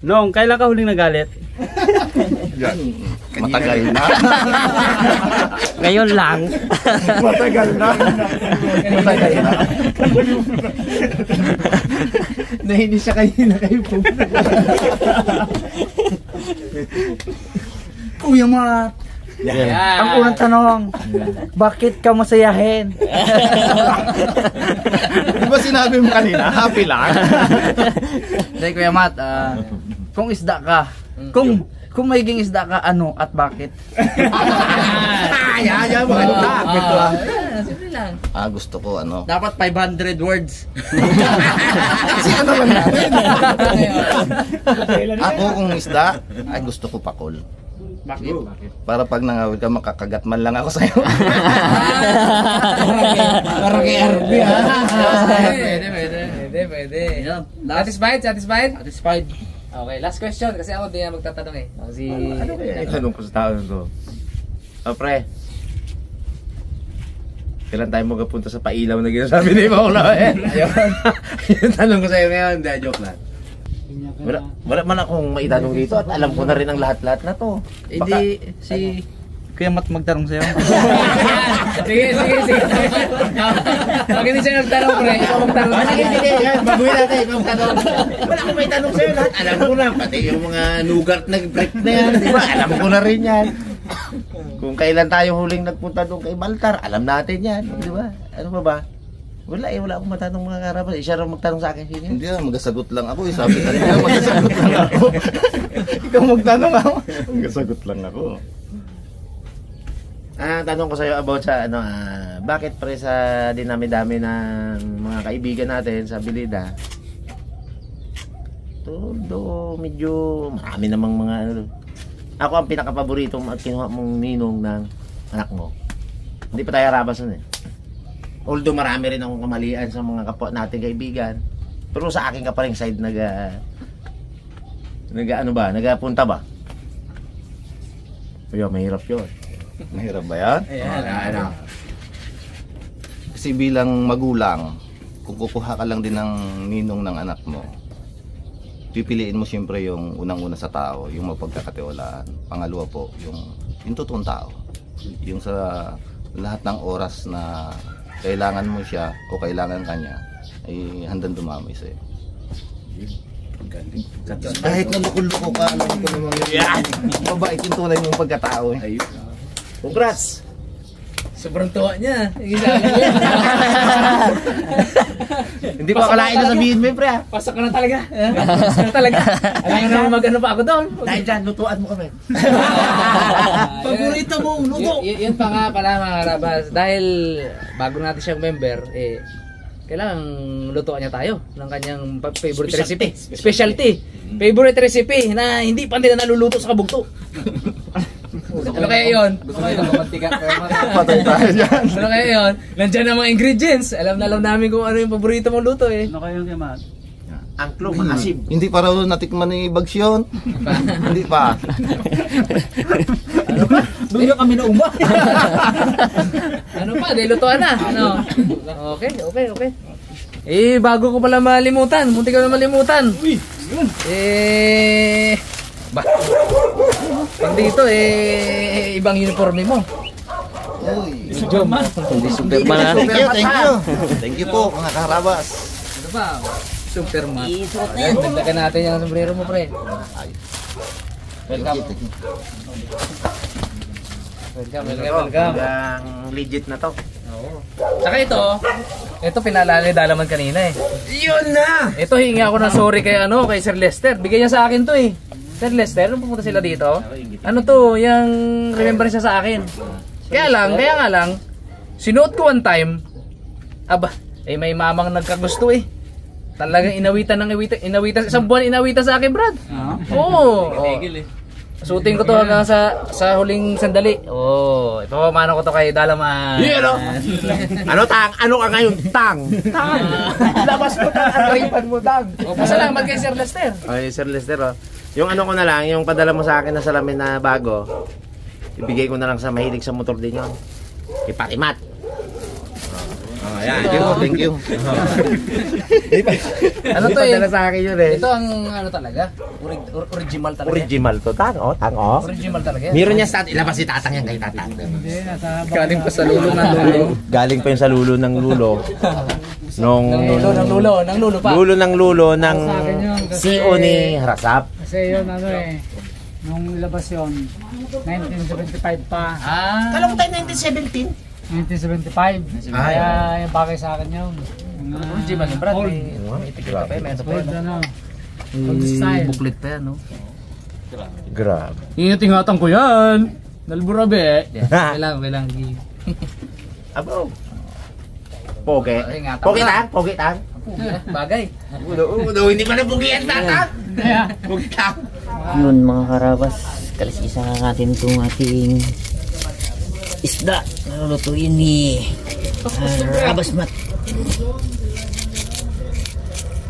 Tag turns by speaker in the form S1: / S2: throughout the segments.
S1: Noong, kailan ka huling nagalit?
S2: Matagal na.
S1: Ngayon lang.
S2: Matagal na. Matagal na.
S3: Nahinis siya kanina kayo po. Kuya Mat. Ang unang tanong, bakit ka masayahin?
S2: Di ba sinabi mo kanina, happy lang?
S3: Hindi Kuya Mat, kung isda ka, kung magiging isda ka, ano at bakit?
S2: Yan, maganda.
S3: Simple lang.
S2: Gusto ko ano.
S3: Dapat 500 words.
S2: Kasi ano lang natin. Ako kung isda, ay gusto ko pakol.
S3: Bakit?
S2: Para pag nangawil ka, makakagat man lang ako sa'yo.
S3: Para kay RB ha?
S4: Pwede. Satisfied? Okay, last question kasi ako din magtatanong eh.
S2: Ano kaya itanong ko sa tao nito? Pre, kailan tayo magpunta sa pailaw na ginasabi ni Maula eh? Ayun. Yung tanong ko sa'yo ngayon, hindi, joke lang. Wala man akong maitanong dito at alam ko na rin ang lahat-lahat na to.
S3: Hindi, si Kuya Mat magtanong sa'yo.
S4: Sige. Pag hindi siya nagtanong pre, ikaw magtanong.
S2: Hindi, baguhin natin, ikaw magtanong. Wala akong maitanong sa'yo lahat. Alam ko na, pati yung mga nugart nag-break na yan, di ba? Alam ko na rin yan. Kung kailan tayo huling nagpunta doon kay Baltar, alam natin yan, di ba? Ano ba? Wala akong matanong mga karabas. Siya raw magtanong sa akin. Hindi magasagot lang ako. Sabi ka rin magasagot lang ako. Ikaw magtanong ako. Magasagot lang ako. Tanong ko sa'yo about sa bakit pre sa dinami-dami ng mga kaibigan natin sa Bilida, todo medyo marami namang mga ako ang pinaka-paborito at kinuha mong ninong ng anak mo. Hindi pa tayo rabas nun eh. Although marami rin akong kamalian sa mga kapwa nating kaibigan, pero sa akin ka pa rin side nagapunta ba? Ayun, mahirap yun. Mahirap ba yan?
S4: Ayan.
S2: Kasi bilang magulang, kung kukuha ka lang din ng ninong ng anak mo, pipiliin mo siyempre yung unang-una sa tao, yung mapagkakatiwalaan. Pangalawa po, yung totoong tao. Yung sa lahat ng oras na kailangan mo siya o kailangan kanya, ay handang dumamay sa'yo. Kahit na luko-luko ka, alam ko naman yan. Mabait yung tunay mong pagkatao eh. Congrats!
S4: Sobrang tuwa niya.
S2: Hindi ko akalain na sabihin mo, pre.
S4: Pasok ka na talaga. Alam nga naman mag-ano pa ako doon.
S2: Dahil dyan, lutuan mo kami.
S3: Paborito mong luto.
S4: Yun pa nga pala mga karabas. Dahil bago natin siyang member, kailangan lutuan niya tayo ng kanyang favorite recipe. Specialty. Favorite recipe na hindi pa nila naluluto sa kabugto. Ano kaya yun?
S2: Patay tayo dyan.
S4: Ano kaya yun? Nandiyan ang mga ingredients. Alam namin kung ano yung paborito mong luto eh.
S1: Ano kayo Kuya Mat?
S2: Angklong, maasim. Hindi pa raw natikman ni Bags yun. Hindi pa.
S3: Ano pa? Doon na kami na uma.
S4: Ano pa? Dilutuan na. Ano? Okay. Bago ko pala malimutan. Munti ko na malimutan. Pag dito ibang uniforme mo.
S1: Superman. Hindi Superman ha?
S2: Thank you po mga karabas.
S4: Ano ba? Superman. Dagdagan natin yung sombrero mo pre. Welcome.
S2: Ang legit na to.
S4: Saka ito pinalali-dalaman kanina eh.
S2: Yun na!
S4: Ito hingi ako ng sorry kay Sir Lester. Bigay niya sa akin to eh. Sir Lester, nung pumunta sila dito, ano to, yung remembrance siya sa akin. Kaya nga lang, sinuot ko one time, may mamang nagkagusto eh. Talagang inawitan, isang buwan inawitan sa akin, Brad. Oo. Suting ko to hanggang sa huling sandali. Ito mano ko to kay Dalaman.
S2: Ano tang? Ano ka ngayon? Tang! Labas mo tang! Aripan mo tang!
S4: Pasalamat kay Sir Lester.
S2: Ay, Sir Lester Yung ano ko na lang, yung padala mo sa akin na salamin na bago, ibigay ko na lang sa mahilig sa motor din yun. Ipatimat. Ayan, thank you.
S3: Ano to eh?
S2: Padala sa akin yun eh.
S3: Ito ang ano talaga? Original talaga.
S2: Original to, tang.
S3: Original talaga.
S2: Meron niya sa ilabas si tatang yan kay tatang.
S3: Galing pa sa lulo ng lulo.
S2: Galing pa yun sa lulo ng lulo. Nung
S3: Ng lulo pa.
S2: lulo ng CEO ni Harasap.
S5: Kasi yun ano eh, nung ilabas yun, 1975 pa.
S2: Kala ko tayo 1917.
S5: 1975. Kaya yung bagay sa akin yun.
S3: Original yung brand.
S5: Old.
S3: May itikit pa yun. May ano pa
S5: Old
S3: yun.
S5: ano. Old style.
S3: Booklet pa yan, no?
S2: Grabe.
S4: Ingat-ingatan ko yan. Nalburabe.
S3: Kailangan.
S2: Abo. Pogi.
S3: Ingatan
S2: Pogi
S3: mo na.
S2: tang, pogi tang.
S3: Bagay.
S2: Udo, hindi pa na pogi yan tatang. Pogi tang.
S1: Yun mga karabas, kalis-isa natin itong ating isda na lulutuin ni Rabas Mat.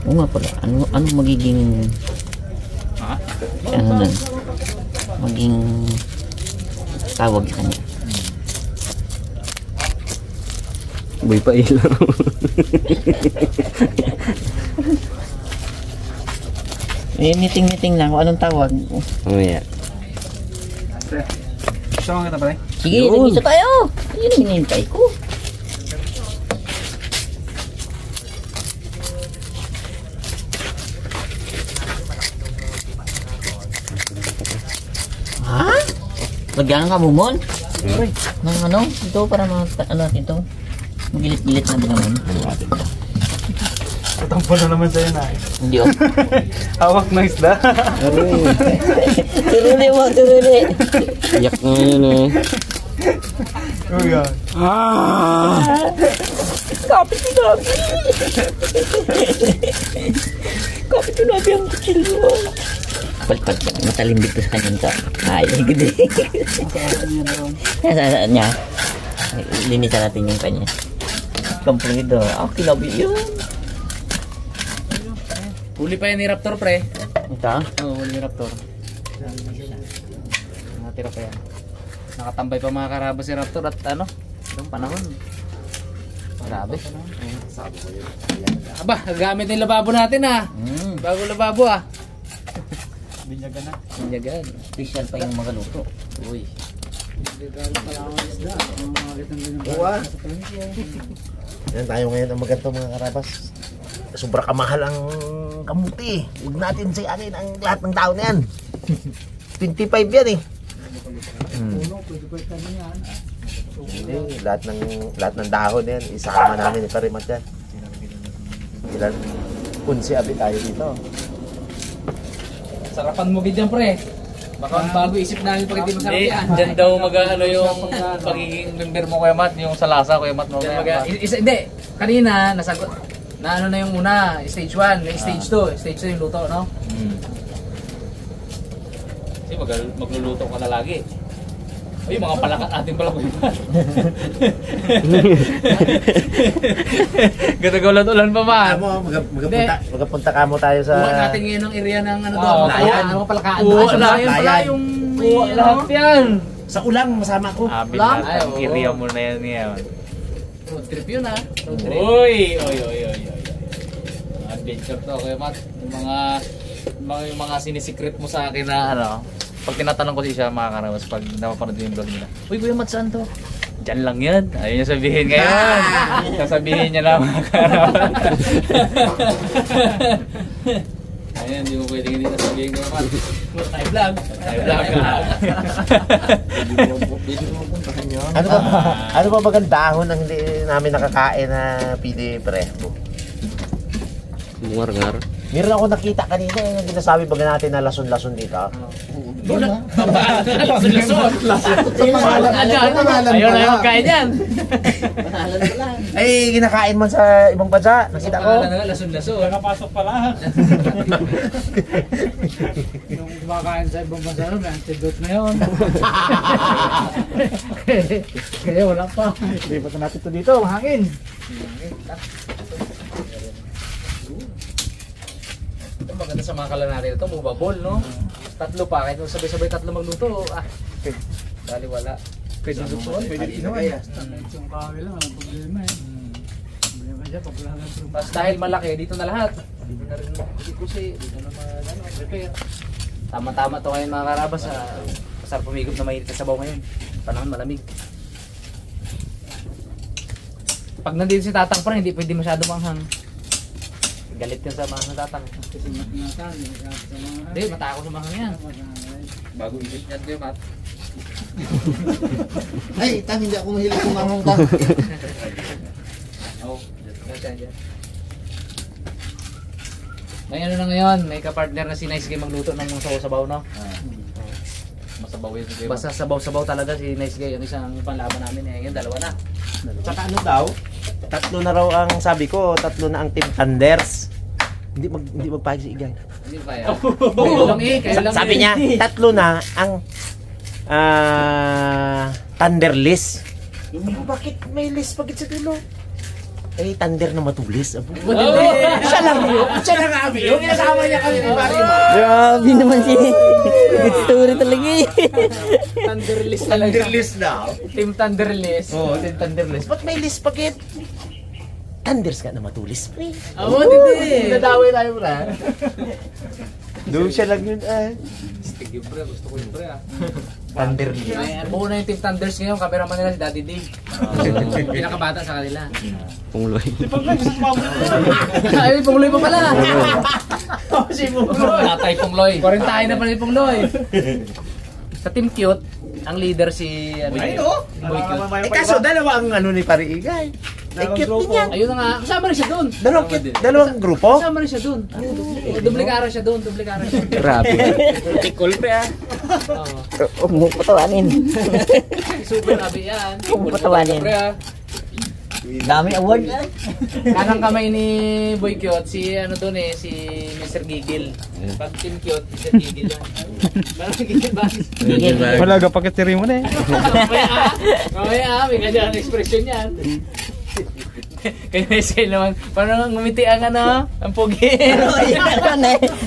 S1: Oo nga pala, ano magiging ano nun, maging tawag sa kanya? Boy pa ilaw. Meeting lang kung anong tawag. Mamaya.
S4: Gusto kita pala.
S1: Sige, nag-isa tayo. Yun ang hinihintay ko. Ha? Lagyan ka mumon? Nang ano? Ito para ano ito? Magilit-gilit na din naman.
S4: Tampo na naman sa'yo na.
S1: Hindi oh.
S4: Hawak ng isda.
S1: Turuli mo, turuli. Iyak na yun eh.
S4: Oh God.
S1: Kapit ni Gabi. Kapit ni Gabi ang kutsilyo. Palpag ka. Matalimbig to sa kanyang ka. Ay, gede. Saan niya? Linisan natin yung kanya. Kampung ito. Kinabi yun.
S3: Huli pa yan ni Raptor, pre.
S1: Ito?
S3: Oo, huli ni Raptor. Natira pa yan. Nakatambay pa mga karabas si Raptor at ano? Itong panahon. Grabe. Aba, gagamit yung lababo natin ah. Bago lababo ah.
S4: Binyagan na.
S3: Binyagan.
S1: Special pa yung magaluto.
S3: Uy.
S2: Yan tayo ngayon ang maganto mga karabas. Sobra kamahal ang kamuti. Huwag natin sa akin ang lahat ng tao na yan. 25 yan eh. Hindi, lahat ng dahon yan. Isama namin ni Parimat yan. Ilan? 11 abi tayo dito.
S3: Sarapan mo gidyan pre. Baka bago isip namin pag hindi masarap yan.
S4: Diyan daw mag-ano yung pagiging member mo Kuya Mat, yung sa lasa Kuya Mat mo.
S3: Hindi, kanina nasagot. Na ano na yung una, stage 1, stage 2. Stage 2 yung luto, no?
S4: Kasi magluluto ka na lagi. Ay, mga palakat ating pala Kuya Mat. Gatagalan-ulan pa man.
S2: Magapunta ka mo tayo sa...
S3: Buwan natin ngayon ang area ng ano doon.
S2: Layan.
S3: Ano palakaan?
S4: Layan pala yung... Lahat yan.
S2: Sa ulang, masama ko.
S3: Lang?
S4: Ay, area mo na yan ngayon.
S3: Road trip yun ah. Road trip.
S4: Uy. Adventure to Kuya Mat. Yung mga sinisikret mo sa akin na ano. Pag tinatanong ko siya mga karabas, pag napapanood yung vlog nila, uy Kuya Mat, saan to? Diyan lang yan. Ayun yung sabihin ngayon. Sasabihin niya lang mga karabas. Ayun, hindi mo pwedeng hindi nasabihin Kuya Mat.
S3: Tayo vlog.
S2: Ano ba bagang dahon ang hindi namin nakakain na pidi presko?
S1: Bungar-ngar.
S2: Meron ako nakita kanina yung sinasabi baga natin na lason-lason dito.
S3: Doon na.
S4: Ayun na yung kain yan.
S2: Ay, kinakain mo sa ibang bansa. Nakita ko.
S3: Lason-lason.
S4: Nakapasok pala.
S5: Yung kumakain sa ibang bansa nun, may antidote na yun. Kaya wala pa.
S2: Lipat na natin ito dito, mahangin.
S3: Ito maganda sa mga kala natin ito, movable, no? Tatlo pa, kahit sabay-sabay tatlo magluto, dali wala.
S5: Pwede lutuan, pwede inuwan. Yung kawi lang, walang problema eh.
S4: Tapos dahil malaki, dito na lahat. Dito na rin kusi, dito na repair. Tama-tama to ngayon mga karabas. Masarap pumigop na mainit na sabaw ngayon. Panahon malamig. Pag nandito si Tatang pa rin, hindi pwede masyado manghang. Galit yan sa mga Tatang. Hindi, mata ako sa mga yan. Bago isip yan kayo, Mat.
S2: Ay, tang hindi ako mahilig kumanghang ka.
S4: Oo, dyan. May ano na ngayon, may kapartner na si Nice Guy magluto ng sabaw-sabaw, no?
S3: Masabaw yun.
S4: Basta sabaw-sabaw talaga si Nice Guy, ang isang panlaban namin eh. Ngayon, dalawa na.
S2: Tsaka ano daw? 3 na raw ang sabi ko, 3 na ang Team Thunders. Hindi magpahig si Igay.
S4: Hindi pa yan. Kayo lang eh, kayo lang
S2: Sabi
S4: eh.
S2: niya, 3 na ang Thunder list. Hindi ko bakit may list pagit sa dulo? Eh, Thunder na matulis. Abo. Siya lang yun. Siya lang kami. Yung inasama niya kami ni Marima.
S1: Grabe naman si good story talaga eh.
S4: Thunderlist talaga.
S2: Thunder list daw.
S4: Team Thunderlist.
S2: Oo, Team Thunder list. Ba't may list pagit? Thunders ka na matulis, pre.
S4: Oo, hindi.
S2: Nadaway tayo, pre. Doon siya lang yun,
S4: Stig yung pre, gusto ko yung pre ah.
S2: Thunder list.
S4: Ay, buo na yung Team Thunders ngayon, cameraman nila si Daddy D. Pinakabata sa kanila.
S1: Pungloy.
S4: Ay, Pungloy pa pala.
S2: Si Pungloy.
S4: Tatay Pungloy. Quarantine na pala yung Pungloy. Sa Team Cute, ang leader si
S2: Ay, oo.
S4: Boy Cute.
S2: Kaso dalawa ang ano ni Pari Igay. Ay, cute din yan.
S4: Ayun na nga, kasama rin siya doon.
S2: Dalawang grupo?
S4: Kasama rin siya doon. Duplikara siya doon, duplikara siya.
S1: Grabe.
S4: Tikol pa ah. Oo.
S1: Patawanin.
S4: Super abi yan.
S1: Patawanin.
S4: Pre ah.
S1: Dami award.
S4: Kanang kamay ni Boy Cute, si ano doon eh, si Mr. Gigil. Pag Team Cute, Mr. Gigil yan. Parang Gigil ba?
S3: Wala ka pakitiri mo na eh.
S4: Mamaya may ganyan ang expression yan. Kaya siya naman, parang ngumiti ang ano, ang pogi.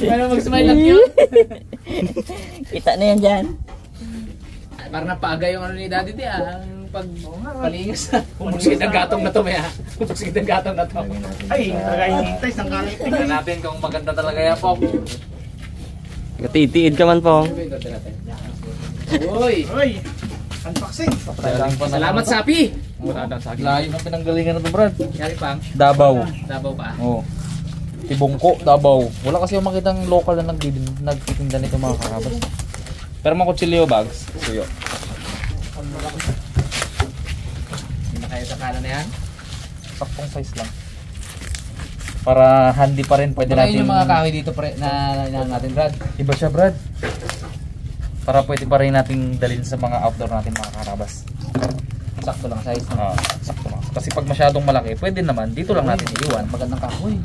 S4: Parang mag-smile lang yun.
S1: Kita na yan dyan.
S4: Parang napaaga yung ano ni Daddy di ang pagpalingas na. Pumugsigit ang gatong na to, maya. Pumugsigit ang gatong na to.
S2: Ay, nagahintay sa kalit.
S4: Tingnan natin kung maganda talaga yan, Pong.
S1: Katitiid ka man po.
S4: Uy!
S2: Uy, unboxing.
S4: Salamat, Sapi!
S3: Layo ng pinanggalingan na ito, Brad.
S4: Yari pang,
S3: Davao.
S4: Davao pa.
S3: Oo. Tibungko, Davao. Wala kasi yung makitang local na nagtitinda nito mga karabas. Pero mga kutsilyo bags. Suyo.
S4: Hindi na kayo sa kanan na yan.
S3: Saktong size lang. Para handy pa rin pwede
S4: Pwede
S3: natin.
S4: yung mga kahoy dito pre, na natin, Brad.
S3: Iba siya, Brad. Para pwede pa rin natin dalhin sa mga outdoor natin mga karabas.
S4: Sakto lang size.
S3: Sakto lang. Kasi pag masyadong malaki, pwede naman dito lang natin iiwan.
S4: Magandang kahoy.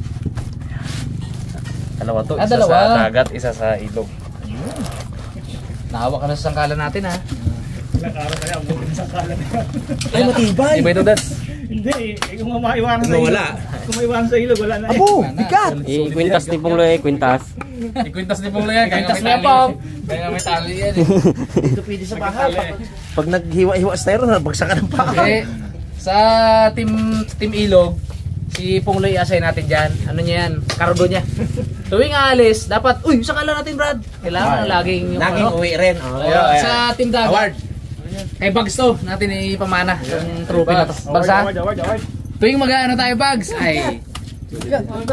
S3: Dalawa to, isa
S4: Dalawa.
S3: sa dagat, isa sa ilog.
S4: Nahawa ka na sa sangkalan natin ha.
S2: Ay, matibay.
S3: Iba ito, Dads.
S5: Hindi, kung maiwanan sa ilog.
S2: Wala.
S5: Kung maiwanan sa ilog, wala na.
S2: Abo, bigat.
S1: Kwintas ni Pungloy, kwintas.
S3: Ikwintas ni Ponglo yan, kaya nga may
S4: Kwintas niya,
S3: tali.
S4: Pong.
S3: Kaya nga may tali yan eh.
S2: Dito pwede sa bahay. Pag naghiwa-hiwa sa tayo, nabagsakan ng paa.
S4: Eh, sa team Ilog, si Pungloy assign natin dyan. Ano niya yan? Cargo niya. Tuwing aalis, dapat, uy, sakala natin, Brad. Kailangan laging yung
S2: Laging
S4: ano.
S2: uwi rin.
S4: Sa team Dagat.
S2: Award.
S4: Eh, bags to. Natin ipamana. Yung trophy na to. Bags ha?
S5: Award.
S4: Tuwing mag-ano tayo bags, ay...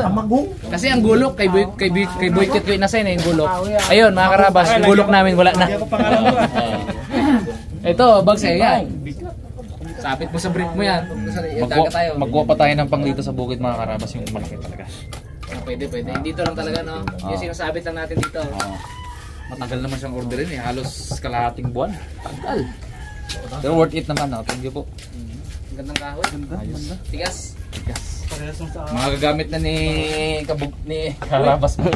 S2: Amagong.
S4: Kasi ang gulok, kay Boy Cute ko inassign eh, yung gulok. Ayun, mga karabas, yung gulok namin wala na. Ito, bags eh, yan. Sapit mo sa brief mo yan. Dagat tayo.
S3: Magkuha pa tayo ng pang dito sa bukid mga karabas yung malaki talaga.
S4: Pwede. Dito lang talaga, no? Yung sinasabit lang natin dito.
S3: Matagal naman siyang orderin eh, halos kalahating buwan. Tagal. Pero worth it naman, thank you po.
S4: Ang gandang kahoy.
S3: Ayos.
S4: Tigas.
S3: Mga gagamit na ni Karabas mo.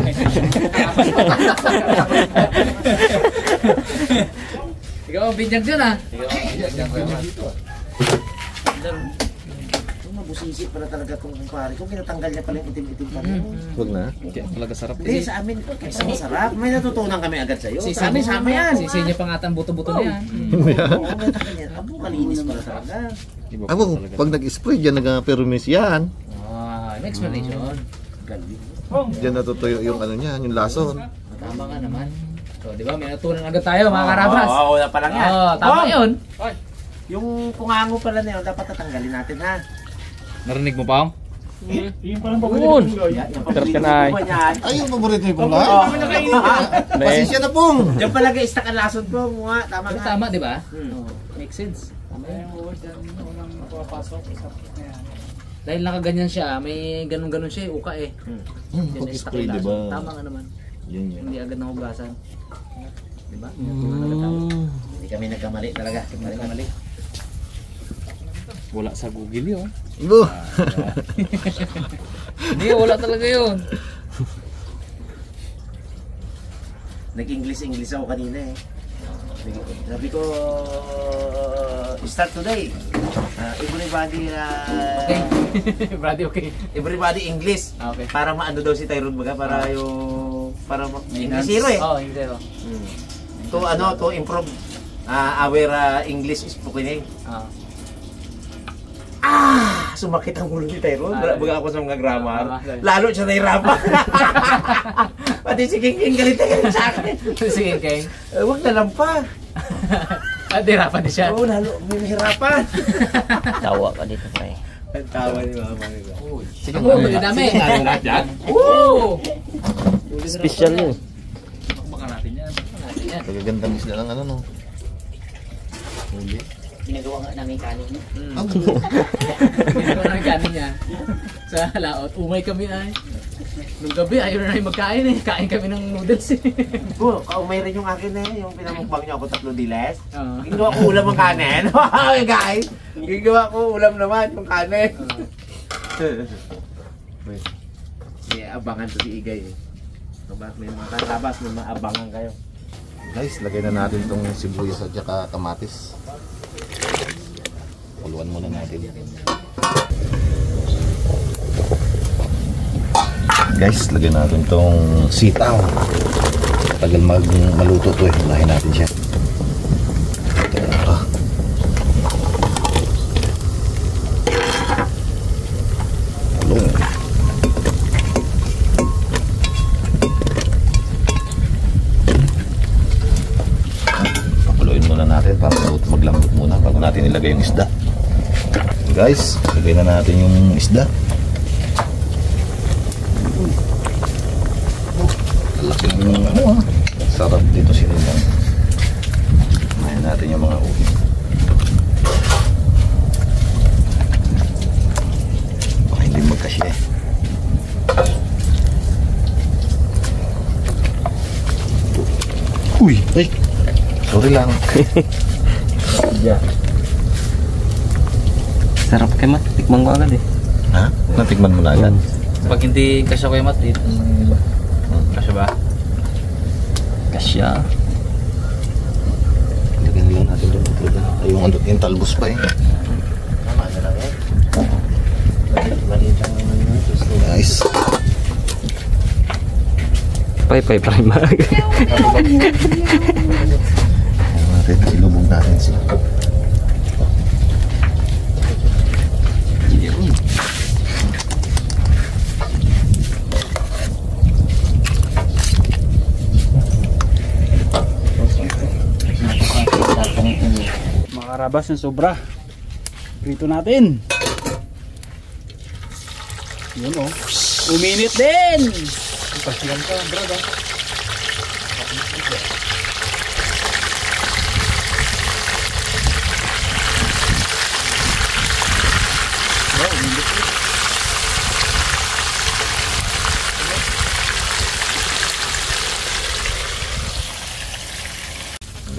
S4: Ikaw, binyag dyan ah.
S2: Mabusisi pala talaga itong kumpare. Kung kinatanggal niya pala yung itim-itim pa rin.
S3: Huwag na. Kaya talaga sarap.
S2: Hindi, sa amin, kaysa masarap. May natutunan kami agad sa'yo.
S4: Sisi
S2: Sa amin, sama yan.
S4: Sisi niya pa nga ang buto-buto na yan.
S2: Oo, natanggal niya. Abo, kalinis pala talaga.
S6: Abo, pag nag-spray dyan, nag-permis yan.
S4: may explanation.
S2: Diyan natutuyo yung ano niya, yung lason.
S4: Tama nga naman. So, di ba? May natutunan agad tayo, mga karabas.
S2: Oo, wala pa lang yan.
S4: Oo, tama yun.
S2: Yung pungango pala na yun, dapat tatanggalin natin ha.
S3: Narinig mo pa?
S5: Yung palang
S3: Yun!
S2: Pero kanay. Ay, yung paborito yung pong Pasensya na pong. Diyan pala guys, ang lason po. Mga, tama
S4: Pero
S2: nga.
S4: tama, di ba? Make sense. Tama yun.
S5: unang mapapasok sa yan.
S4: Dahil nakaganyan siya, may ganun-ganun siya, uka eh. Yan na stuck
S2: Pag-spray,
S4: yung lason.
S2: diba?
S4: Tama nga naman.
S2: Yun yun.
S4: Hindi agad nahugasan. Di ba? Hindi kami nagkamali talaga. Mali.
S3: Wala sa Google yun.
S2: Ibo.
S4: Hindi, wala talaga yun.
S2: Nag-English ako kanina eh. Sabi ko, start today. Everybody,
S4: Brady, okay.
S2: everybody English.
S4: Okay.
S2: Para maano daw si Tyrone baga, para yung, para English
S4: Enhance.
S2: zero eh.
S4: Oo, English zero.
S2: To improve our English speaking. Sumakit ang ulo ni Tyrone. Baga ako sa mga grammar. Lalo siya nahirapan. Pati si King galit na galit sa akin.
S4: Sige, Keng.
S2: Huwag na lang pa.
S4: Dirapan din siya.
S2: Oo, lalo may nahirapan.
S1: Tawa ka dito, pre.
S2: Ang tawa ni Mama nila.
S4: Sige mo, bili namin.
S2: Lahat yan?
S4: Oo!
S1: Special yun.
S4: Baka natin yan.
S2: Kagagandang isla ng ano no. Huli.
S1: Ginagawa nga namin kanin niya.
S4: Ginagawa na kanin niya. Sa laot, umay kami ay. Nung gabi, ayaw na namin magkain eh. Kain kami ng noodles eh.
S2: May rin yung akin eh. Yung pinamukbang niyo ako 3 diles.
S4: Oo.
S2: Ginawa ko ulam ang kanin. Hey guys! Ginawa ko ulam naman yung kanin. Yeah, abangan to si Igay eh. Kabak may mga katabas, may maabangan kayo. Guys, lagay na natin tong sibuyas at saka kamatis. Puluan muna natin. Guys, lagyan natin tong sitaw. Tagal maluto to eh. Unahin natin siya. Talong. Pakuloyin muna natin para maglambot muna bago natin ilagay yung isda. Guys, lagay na natin yung isda. Laking ano sarap dito sinilang. Mayan natin yung mga ubi. Baka hindi magkasya eh. Uy! Ay! Sorry lang.
S1: Sarap kay Mat. Tikman ko agad eh.
S2: Ha? Natikman mo na agad?
S3: Pag hindi kasya ko yung mat, dito. Kasya ba?
S1: Kasya.
S2: Lagyan lang natin doon. Ay, yung talbos pa eh. Tama na lang eh. Guys.
S1: Pay mag.
S2: Natin, ilubog natin sila.
S5: Makarabas ng sobra. Prito natin. Yun o. Uminit din. Pasiyan ka, brad ah.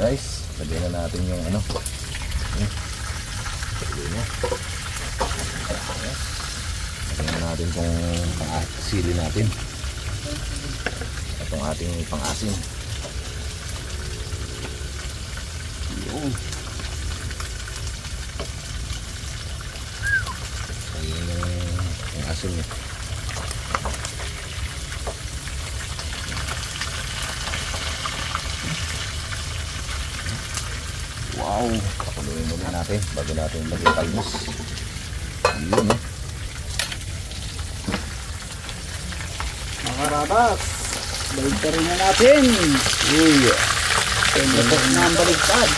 S2: Guys, lagyan na natin yung ano. Lagyan na natin itong sili natin. Itong ating pang-asin. Yun. Ayan yung asin niya. Wow! Pakuluin muna natin bago natin lagyan talbos. Yun eh.
S5: karabas. Baligtarin na natin.
S2: Uy.
S5: Tapos na ang baligtad.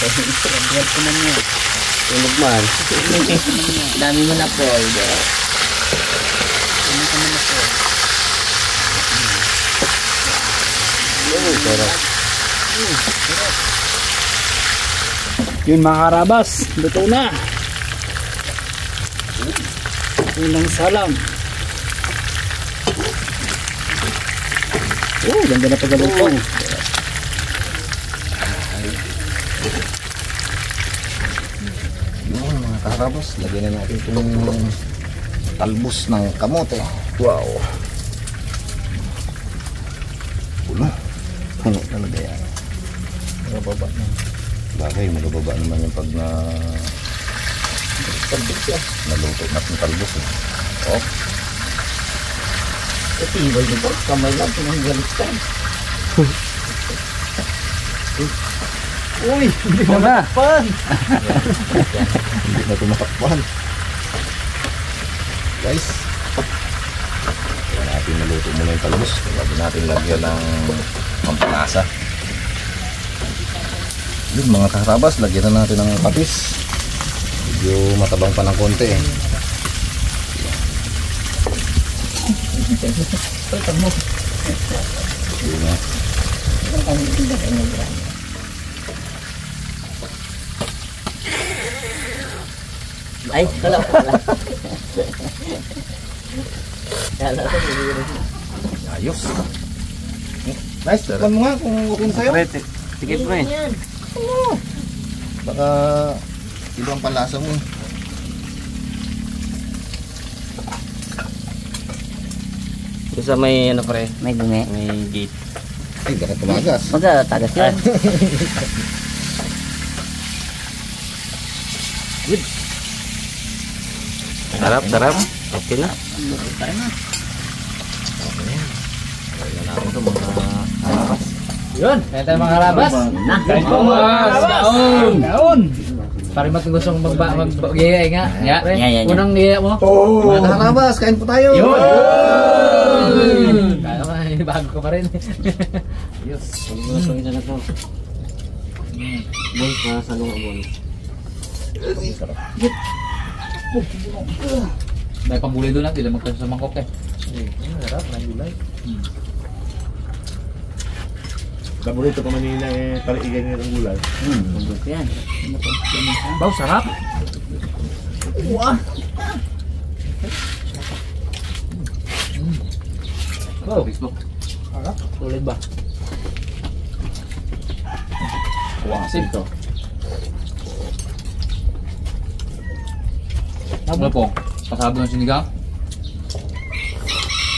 S5: Pagkat ko man niya.
S2: Tunog man.
S1: Dami mo na Paul.
S5: Yun mga karabas, luto na. Unang salam. Ganda na pagkalutong.
S2: Mga karabas, lagyan na natin itong talbos ng kamote. Wow. Puno. Puno talaga yan. Magababa na. Bagay, magababa naman yung pag na talbos yan. Naluto natin talbos. Oh.
S1: Kasi iwal dito. Kamay lang. Pinanggalit ka.
S5: Uy, hindi mo na.
S2: Hindi na tumakpan. Guys, kaya natin naluto muna yung talbos. Bago natin lagyan ng pampalasa. Yun mga karabas, lagyan na natin ng patis. Medyo matabang pa ng konti eh. Yun na.
S1: Ay, wala.
S2: Ayos. Nice, tikman mo nga kung okay na sa'yo.
S4: Sige pre.
S2: Baka ibang palasa mo.
S4: Sa may ano pre,
S1: May dumi.
S4: may gate.
S2: Ay, baka tumagas.
S1: Magkatagas yan.
S4: Sarap, sarap. Okay na. Yun, kaya tayo mga karabas. Kain po mga karabas. Kaon. Pare mat gustong mag-gaya nga. Ya, pre.
S1: Ya.
S4: Unang gaya mo.
S2: Mga karabas, kain po tayo.
S4: Yun. Kaya ka, bago ka pa rin. Yes. Gusto kita na to. Boy, salong abon. May pambulay doon natin, magkasa sa mangkok eh. Sarap, may gulay.
S2: Paborito ko Manila eh, pariigan nyo ng gulay.
S1: Gusto yan.
S4: Baw, sarap. Wow. Facebook. Sarap. Tulad ba?
S2: Wow,
S4: Ito. Ano po? Pasado ng sinigang?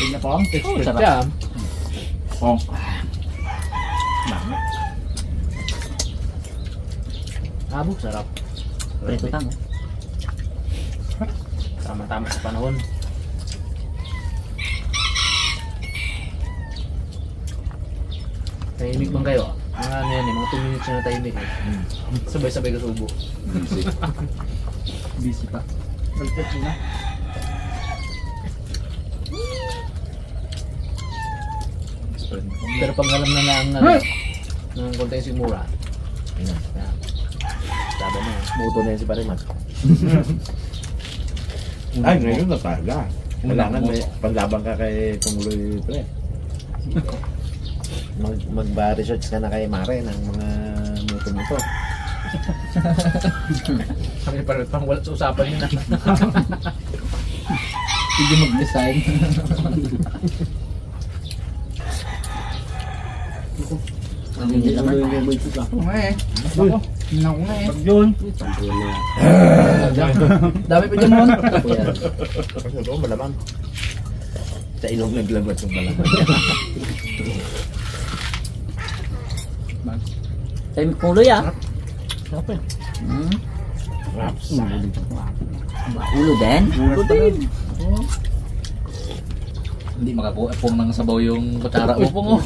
S4: Tignan po. Sarap. Oh. Abog, sarap.
S1: Preto tang.
S4: Tama-tama sa panahon. Tahimik bang kayo? Mga ano yan eh, mga 2 minutes na tahimik eh. Sabay-sabay ka sa ubo. Busy pa. Bagtat mo na. Pero pag alam na ang ng konti si Mura. Sabi na, muto na yan si Parimat.
S2: Ay, ngayon na talaga. Kailangan may panlaban ka kay Tumuloy pre. Magba-research ka na kay Mare ng mga muto-muto.
S4: Kami parang pang wala sa usapan yun na. Hindi mag-design.
S1: Hindi naman.
S5: Ako nga eh. Ako. Tingnan ko nga eh.
S2: Yun.
S4: Dami pa dyan mo.
S2: Kasi ito, malamang. Sa ilong naglabat yung malamang.
S1: Tayo kuloy ah.
S4: Sarap eh.
S1: Ulo din.
S4: Hindi makakuha pong ng sabaw yung kutsara mo pong.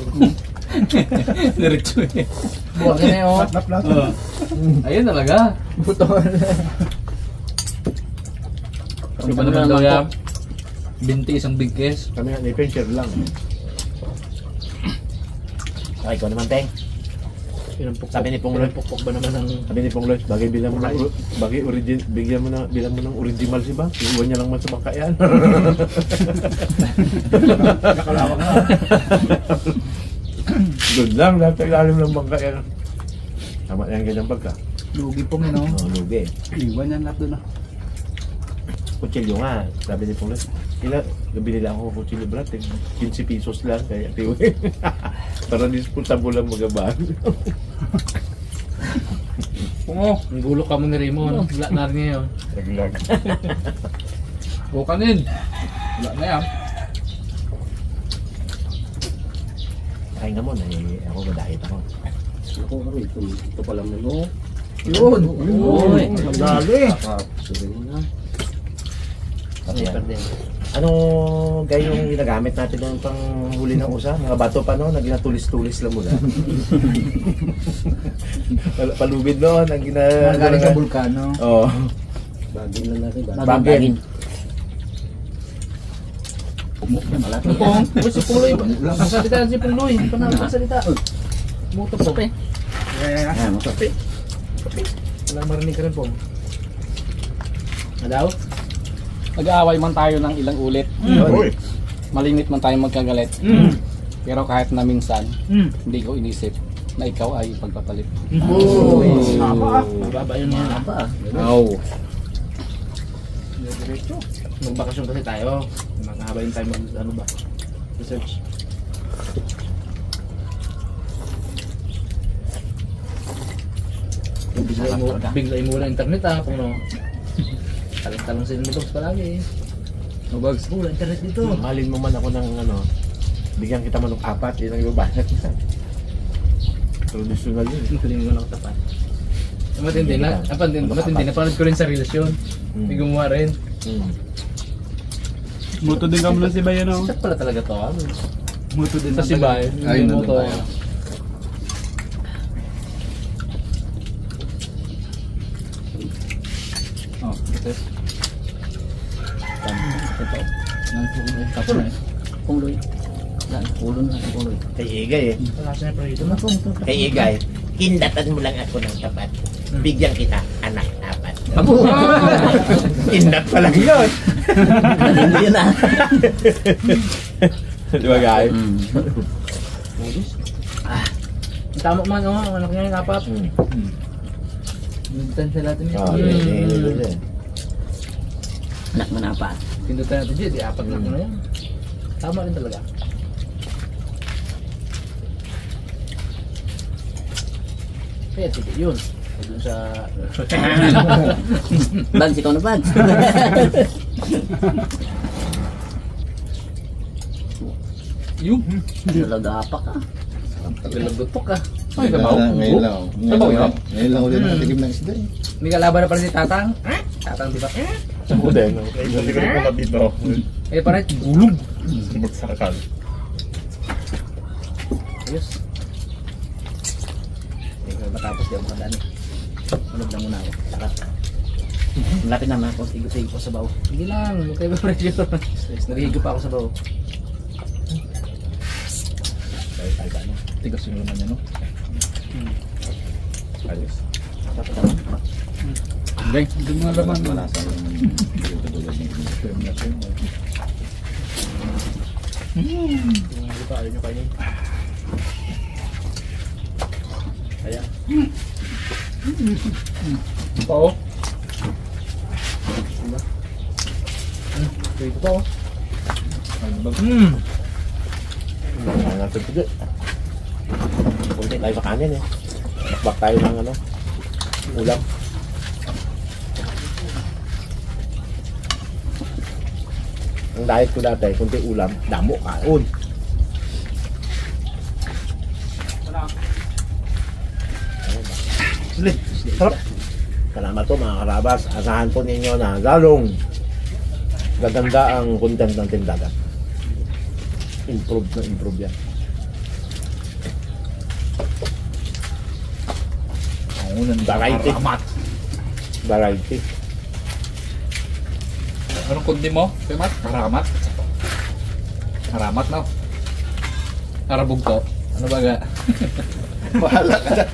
S4: Diretso eh. Buwag na yun. Ayun talaga. Ano ba naman daw yan? Binti isang bigkes.
S2: Kami nga ni Pencher lang.
S1: Okay, ikaw naman, Teng. Sabi ni Pongloy,
S2: Pukpok ba naman ang sabi ni Pongloy, bagay bilang mo ng bagay origin, bigyan mo na bilang mo ng original si ba? Iwan niya lang man sa bangkayan. Nakalawak na. Doon lang lahat sa ilalim ng bangkayan. Tama yan ganyan pagka.
S5: Lugi po nga, no?
S2: Oh, lugi.
S5: Iwan yan lahat doon, ah.
S2: Kutsilyo nga, sabi ni Pongloy. Nabili lang ako kutsilyo brad, 15 pesos lang kaya tiwi. Para disputable lang magabaan.
S4: Oo, ang gulo ka mo ni Rimo. No? Wala na rin ngayon.
S2: Naglag.
S4: Bukanin. Wala na yan.
S2: Kain ka muna, ako madahit ako.
S3: Ito pa lang no.
S4: Yun.
S1: Uy.
S2: Dali! Ano gaya yung ginagamit natin ng panghuli ng usa? Mga bato pa no, nagginatulis-tulis lang muna. Palugid no, nang
S5: Galing sa bulkano.
S2: Oo.
S3: Bagin lang natin.
S2: Bagin.
S4: Pong, si Pungloy. Salita si Pungloy. Hindi pa na salita. Muto po.
S5: Ayan,
S4: Kape. Walang marinig ka rin, Pong. Adaw?
S6: Nag-aaway man tayo ng ilang ulit.
S2: Uy.
S6: Malimit man tayo magkagalit. Pero kahit na minsan, hindi ko inisip na ikaw ay pagpapalit.
S4: Mababa yun yan.
S2: Oh.
S4: Diretso. Magbakasyon kasi tayo. Makahaba yung time ano ba? Research. Bigla mo na internet kung no. Talong-talong sila nito palagi. Mabags po internet dito.
S2: Mahalin mo man ako ng ano, bigyan kita manok 4, yun ang ibabasat na. Traditional yun.
S4: Galing mo lang tapat. Matindi na. Matindi na. Panood ko rin sa reels yun. May gumawa rin.
S5: Muto din ka muna si Bayan, no?
S4: Siya pala talaga to.
S5: Muto din
S4: Sa Sibay.
S5: Ay,
S4: Yung moto.
S6: Oh, ito. Tapos na.
S1: Pongloy. Yan, ulo na si Pongloy.
S2: Kay Igay eh.
S4: Wala siya na pero dito.
S2: Kay Igay, kindatan mo lang ako ng tapat. Bigyan kita anak 4. Kindat pa lang yun.
S1: Hindi yun ah.
S2: Di ba guys?
S4: Tama man ang anak niya yung apat. Pindutan sila natin
S2: Oh,
S4: yun.
S1: Anak mo na pa.
S4: Pindutan natin dyan. Di apat lang na yan. Tama rin talaga. Kaya sige yun. Doon sa...
S1: Bags, ikaw na bags.
S4: Yung.
S1: Nalagapak ka.
S4: Tagalagutok ka.
S6: Ay, sabaw.
S3: Ngayon lang.
S6: Sabaw yun.
S3: Ngayon lang ulit nakatikim ng isda.
S4: May kalaban na pala si Tatang. Tatang di ba?
S2: Ako din. Hindi ko rin po dito.
S4: Eh parang gulong.
S2: Magsakal.
S4: Ayos. Tingnan matapos di ako makadaan. Ulog lang muna ako. Takat.
S1: Malapit naman ako. Sigo-sigo ko sa baw.
S4: Hindi lang. Huwag kayo ba pressure. Naghihigo pa ako sa bawo.
S6: Tigas yung laman niya, no?
S2: Ayos.
S4: Dapat naman.
S6: Okay.
S5: Hindi mo laman.
S3: Wala sa
S4: Hindi pa ayaw nyo kainin. Kaya. Oo. Diba? Dito pa oh.
S2: Nangatod ko dyan. Punti tayo sa kanin eh. Bakbak tayo ng ano, ulam. Ang diet ko dati, kunti ulam, damo, kaon. Sulit, sarap. Salamat po mga karabas. Asahan po ninyo na lalong gaganda ang content ng Tindagan. Improve na improve yan.
S3: Unang
S2: Variety.
S3: Haramat.
S2: Variety.
S3: Anong kundi mo? Pimat? Haramat? Haramat no? Harabog to? Ano ba ga?
S2: Bahala ka na.